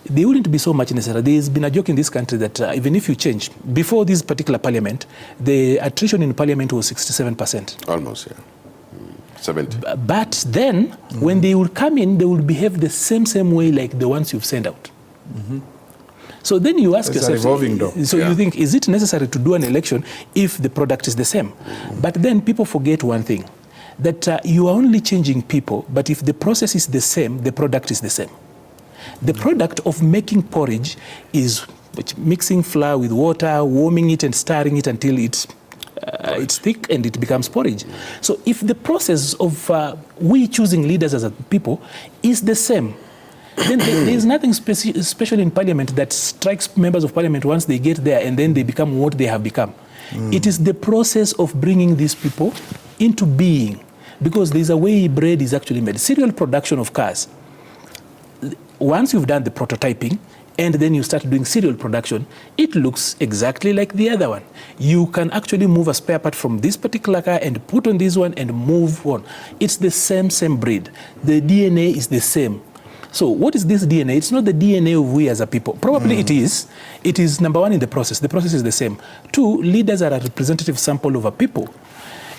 They wouldn't be so much necessary. There's been a joke in this country that even if you change, before this particular parliament, the attrition in parliament was 67%. Almost, yeah. 70. But then, when they will come in, they will behave the same way like the ones you've sent out. So then you ask yourself, you think, is it necessary to do an election if the product is the same? But then people forget one thing, that you are only changing people, but if the process is the same, the product is the same. The product of making porridge is mixing flour with water, warming it and stirring it until it's thick and it becomes porridge. So if the process of we choosing leaders as a people is the same, then there is nothing special in parliament that strikes members of parliament once they get there and then they become what they have become. It is the process of bringing these people into being, because there's a way bread is actually made. Serial production of cars. Once you've done the prototyping, and then you start doing serial production, it looks exactly like the other one. You can actually move a spare part from this particular car and put on this one and move on. It's the same breed. The DNA is the same. So what is this DNA? It's not the DNA of we as a people. Probably it is. It is, number one, in the process. The process is the same. Two, leaders are a representative sample of a people.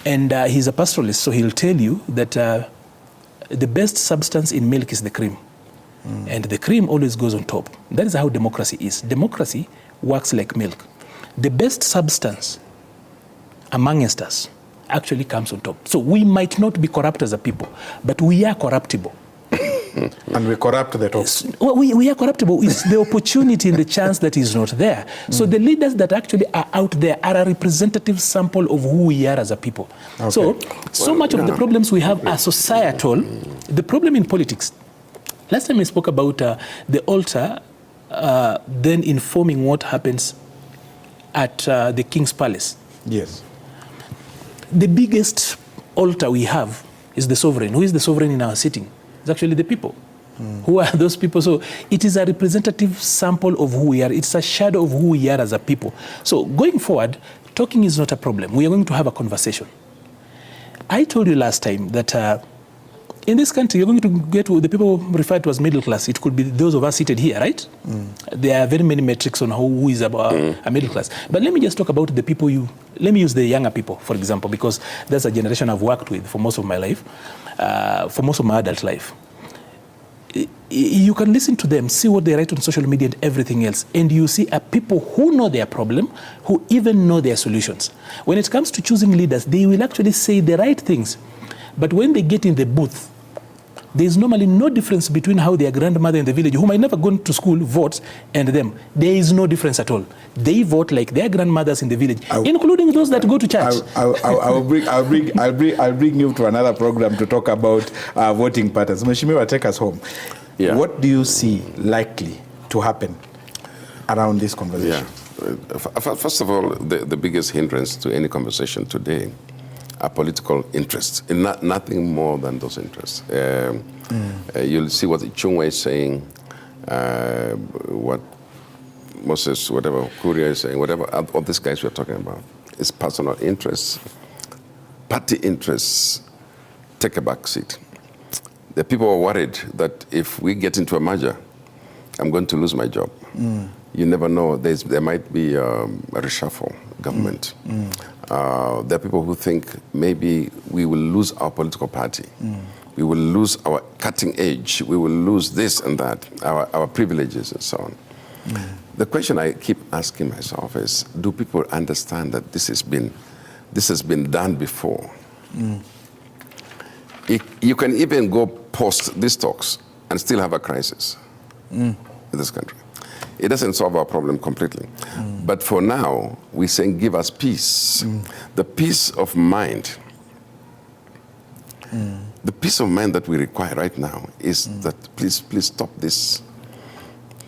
And he's a pastoralist, so he'll tell you that the best substance in milk is the cream. And the cream always goes on top. That is how democracy is. Democracy works like milk. The best substance amongst us actually comes on top. So we might not be corrupt as a people, but we are corruptible. And we corrupt the top. Well, we are corruptible. It's the opportunity and the chance that is not there. So the leaders that actually are out there are a representative sample of who we are as a people. Okay. So much of the problems we have are societal. The problem in politics, last time I spoke about the altar then informing what happens at the King's Palace. Yes. The biggest altar we have is the sovereign. Who is the sovereign in our sitting? It's actually the people. Who are those people? So it is a representative sample of who we are. It's a shadow of who we are as a people. So going forward, talking is not a problem. We are going to have a conversation. I told you last time that in this country, you're going to get the people referred to as middle class. It could be those of us seated here, right? There are very many metrics on who is a middle class. But let me just talk about the people let me use the younger people, for example, because that's a generation I've worked with for most of my life, for most of my adult life. You can listen to them, see what they write on social media and everything else, and you see people who know their problem, who even know their solutions. When it comes to choosing leaders, they will actually say the right things. But when they get in the booth, there's normally no difference between how their grandmother in the village, who might never gone to school, votes, and them. There is no difference at all. They vote like their grandmothers in the village, including those that go to church. I'll bring you to another program to talk about voting patterns. Mheshimiwa, take us home. Yeah. What do you see likely to happen around this conversation? Yeah. First of all, the biggest hindrance to any conversation today are political interests, and nothing more than those interests. You'll see what Chungwa is saying, what Moses, whatever Kuria is saying, whatever all these guys we're talking about. It's personal interests. Party interests take a back seat. The people are worried that if we get into a merger, I'm going to lose my job. You never know. There might be a reshuffle government. There are people who think maybe we will lose our political party. We will lose our cutting edge. We will lose this and that, our privileges and so on. The question I keep asking myself is, do people understand that this has been done before? You can even go post these talks and still have a crisis in this country. It doesn't solve our problem completely. But for now, we're saying give us peace. The peace of mind. The peace of mind that we require right now is that please stop this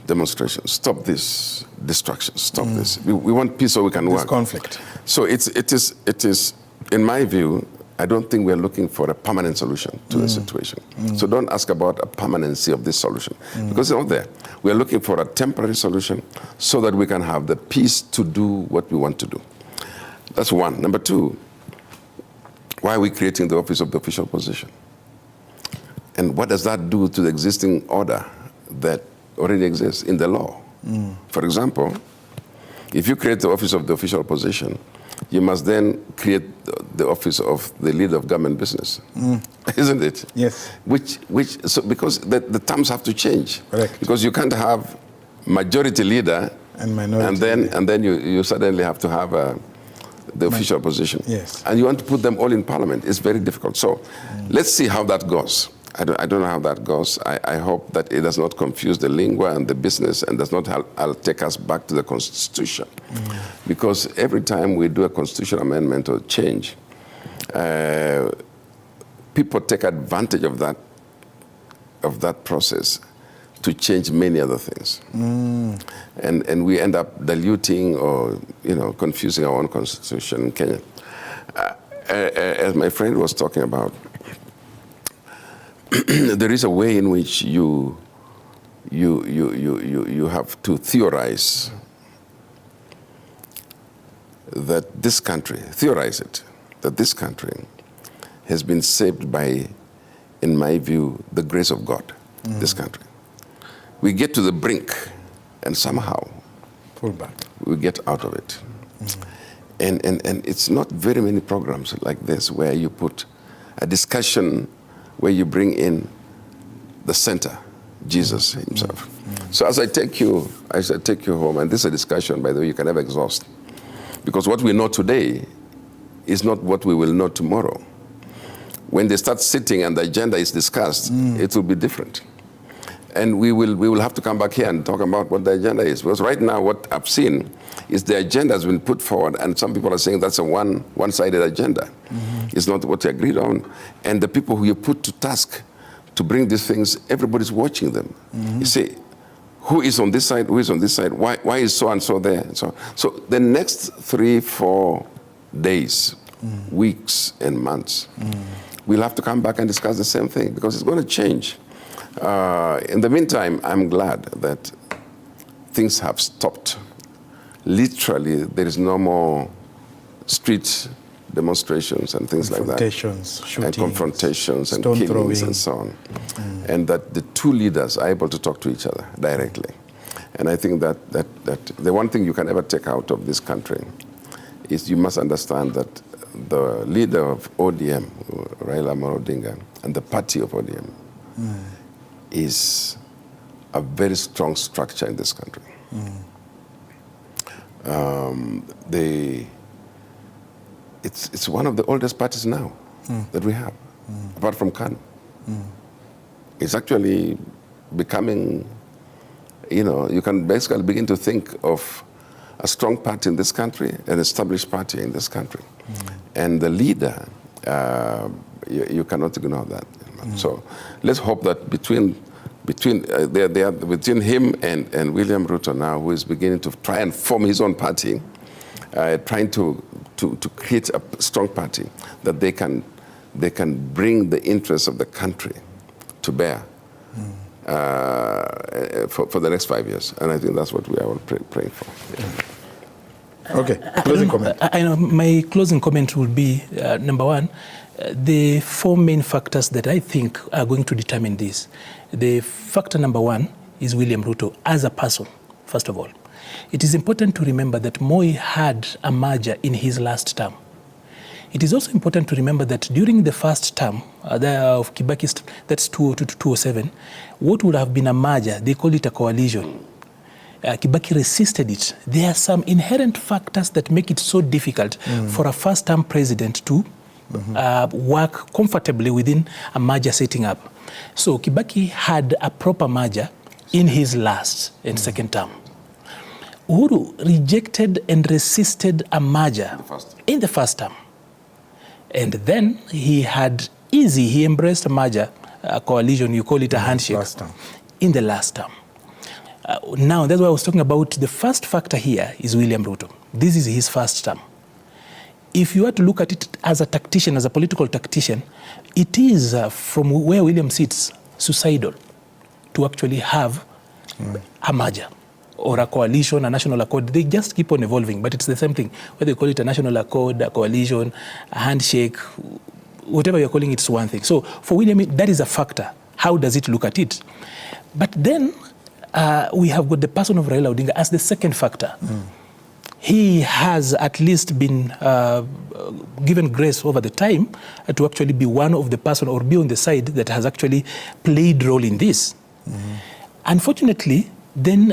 demonstration, stop this destruction, stop this. We want peace so we can work. This conflict. So it is, in my view, I don't think we're looking for a permanent solution to the situation. So don't ask about a permanency of this solution, because it's not there. We're looking for a temporary solution so that we can have the peace to do what we want to do. That's one. Number two, why are we creating the office of the official position? And what does that do to the existing order that already exists in the law? For example, if you create the office of the official position, you must then create the office of the leader of government business, isn't it? Yes. So because the terms have to change. Correct. Because you can't have majority leader and minority and then you suddenly have to have the official position. Yes. And you want to put them all in parliament. It's very difficult. So let's see how that goes. I don't know how that goes. I hope that it does not confuse the lingua and the business and does not take us back to the Constitution. Because every time we do a constitutional amendment or change, people take advantage of that process to change many other things. And we end up diluting or confusing our own Constitution in Kenya. As my friend was talking about, there is a way in which you have to theorize that this country, that this country has been saved by, in my view, the grace of God, this country. We get to the brink and somehow pull back. We get out of it. And it's not very many programs like this where you put a discussion where you bring in the center, Jesus himself. So as I take you home, and this is a discussion, by the way, you can never exhaust. Because what we know today is not what we will know tomorrow. When they start sitting and the agenda is discussed, it will be different. And we will have to come back here and talk about what the agenda is. Because right now, what I've seen is the agenda has been put forward, and some people are saying that's a one-sided agenda. It's not what you agreed on. And the people who you put to task to bring these things, everybody's watching them. You say, who is on this side, who is on this side, why is so-and-so there? And so the next 3-4 days, weeks and months, we'll have to come back and discuss the same thing, because it's going to change. In the meantime, I'm glad that things have stopped. Literally, there is no more street demonstrations and things like that. Shooting, and confrontations and stone killings throwing. and so on. And that the two leaders are able to talk to each other directly. And I think that the one thing you can never take out of this country is you must understand that the leader of ODM, Raila Amolo Odinga, and the party of ODM is a very strong structure in this country. It's one of the oldest parties now that we have, apart from KANU. It's actually becoming, you can basically begin to think of a strong party in this country, an established party in this country. And the leader, you cannot ignore that. So let's hope that between him and William Ruto now, who is beginning to try and form his own party, trying to create a strong party, that they can bring the interests of the country to bear for the next 5 years. And I think that's what we are all praying for. Okay, closing comment. I know my closing comment will be, number one, the four main factors that I think are going to determine this. The factor number one is William Ruto as a person, first of all. It is important to remember that Moi had a merger in his last term. It is also important to remember that during the first term of Kibaki, that's 2002 to 2007, what would have been a merger, they call it a coalition. Kibaki resisted it. There are some inherent factors that make it so difficult for a first-term president to work comfortably within a merger setting up. So Kibaki had a proper merger in his last and second term. Uhuru rejected and resisted a merger in the first term. And then he embraced a merger, a coalition, you call it a handshake, in the last term. Now, that's why I was talking about the first factor here is William Ruto. This is his first term. If you were to look at it as a tactician, as a political tactician, it is from where William sits, suicidal to actually have a merger or a coalition, a national accord. They just keep on evolving, but it's the same thing. Whether you call it a national accord, a coalition, a handshake, whatever you're calling it, it's one thing. So for William, that is a factor. How does it look at it? But then we have got the person of Raila Odinga as the second factor. He has at least been given grace over the time to actually be one of the person or be on the side that has actually played role in this. Unfortunately, then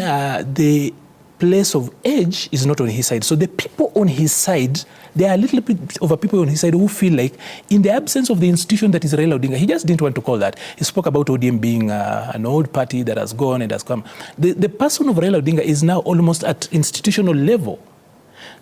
the place of age is not on his side. So the people on his side, there are a little bit of people on his side who feel like in the absence of the institution that is Raila Odinga, he just didn't want to call that. He spoke about ODM being an old party that has gone and has come. The person of Raila Odinga is now almost at institutional level.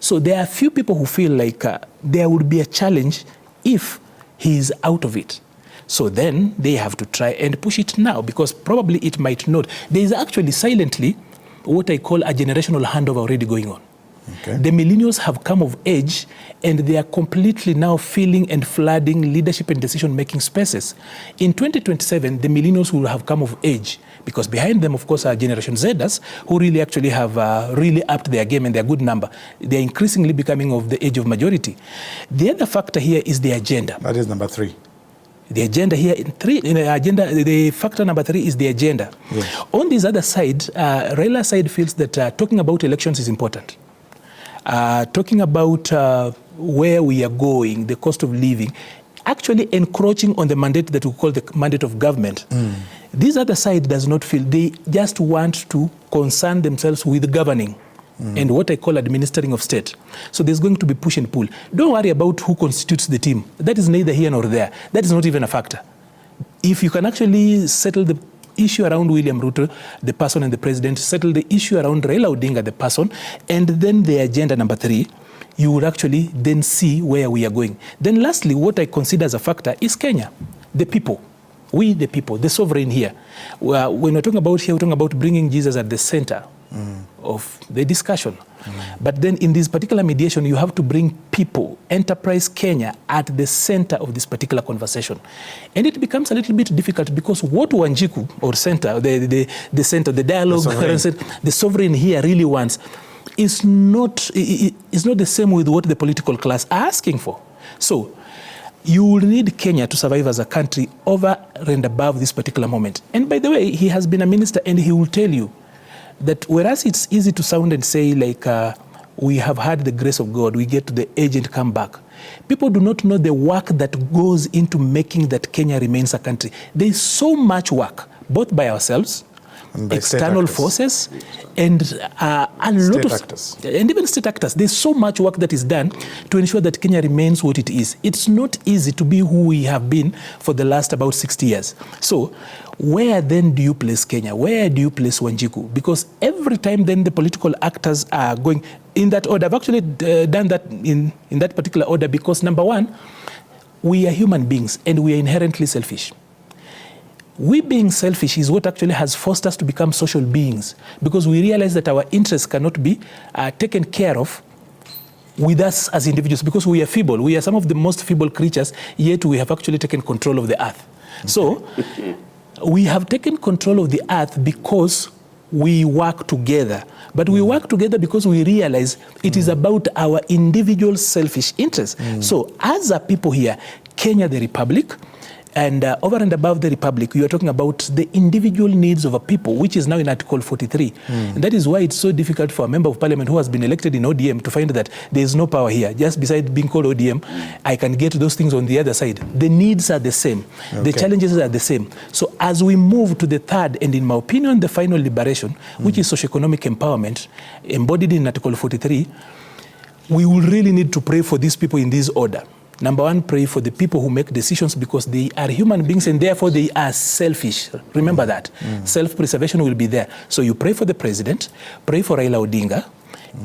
So there are a few people who feel like there would be a challenge if he is out of it. So then they have to try and push it now, because probably it might not. There is actually silently what I call a generational handover already going on. Okay. The millennials have come of age and they are completely now filling and flooding leadership and decision-making spaces. In 2027, the millennials will have come of age, because behind them, of course, are Generation Zers who really actually have really upped their game and their good number. They're increasingly becoming of the age of majority. The other factor here is the agenda. That is number 3. The agenda here, the factor number 3 is the agenda. Yes. On this other side, Raila side feels that talking about elections is important. Talking about where we are going, the cost of living, actually encroaching on the mandate that we call the mandate of government. This other side does not feel. They just want to concern themselves with governing and what I call administering of state. So there's going to be push and pull. Don't worry about who constitutes the team. That is neither here nor there. That is not even a factor. If you can actually settle the issue around William Ruto, the person and the president, settle the issue around Raila Odinga, the person, and then the agenda number 3, you would actually then see where we are going. Then lastly, what I consider as a factor is Kenya, the people. We, the people, the sovereign here. When we're talking about here, we're talking about bringing Jesus at the center of the discussion. But then in this particular mediation, you have to bring people, Enterprise Kenya, at the center of this particular conversation. And it becomes a little bit difficult because what Wanjiku, or center, the center, the dialogue, the sovereign here really wants is not the same with what the political class are asking for. So you will need Kenya to survive as a country over and above this particular moment. And by the way, he has been a minister and he will tell you that whereas it's easy to sound and say like we have had the grace of God, we get to the age and come back. People do not know the work that goes into making that Kenya remains a country. There is so much work, both by ourselves, external forces, and a lot of actors. And even state actors. There's so much work that is done to ensure that Kenya remains what it is. It's not easy to be who we have been for the last about 60 years. So where then do you place Kenya? Where do you place Wanjiku? Because every time then the political actors are going in that order. I've actually done that in that particular order because number one, we are human beings and we are inherently selfish. We being selfish is what actually has forced us to become social beings because we realize that our interests cannot be taken care of with us as individuals because we are feeble. We are some of the most feeble creatures, yet we have actually taken control of the earth. So we have taken control of the earth because we work together. But we work together because we realize it is about our individual selfish interests. So as a people here, Kenya, the Republic, and over and above the Republic, you are talking about the individual needs of a people, which is now in Article 43. And that is why it's so difficult for a member of parliament who has been elected in ODM to find that there is no power here. Just beside being called ODM, I can get those things on the other side. The needs are the same. The challenges are the same. So as we move to the third, and in my opinion, the final liberation, which is socioeconomic empowerment, embodied in Article 43, we will really need to pray for these people in this order. Number one, pray for the people who make decisions because they are human beings and therefore they are selfish. Remember that. Self-preservation will be there. So you pray for the president, pray for Raila Odinga,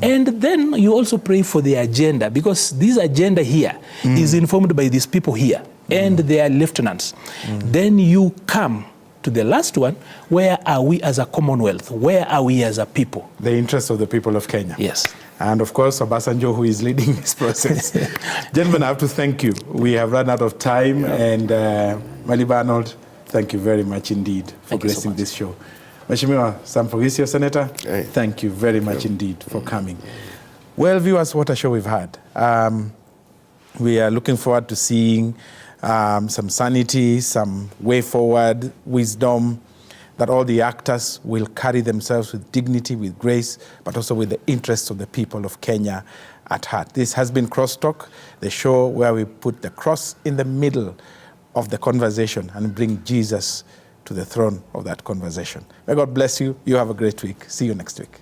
and then you also pray for the agenda because this agenda here is informed by these people here and their lieutenants. Then you come to the last one, where are we as a Commonwealth? Where are we as a people? The interests of the people of Kenya. Yes. And of course, Obasanjo, who is leading this process. Gentlemen, I have to thank you. We have run out of time. And Maliba Arnold, thank you very much indeed for gracing this show. Mheshimiwa Sam Poghisio, Senator, thank you very much indeed for coming. Well, viewers, what a show we've had. We are looking forward to seeing some sanity, some way forward, wisdom, that all the actors will carry themselves with dignity, with grace, but also with the interests of the people of Kenya at heart. This has been Crosstalk, the show where we put the cross in the middle of the conversation and bring Jesus to the throne of that conversation. May God bless you. You have a great week. See you next week.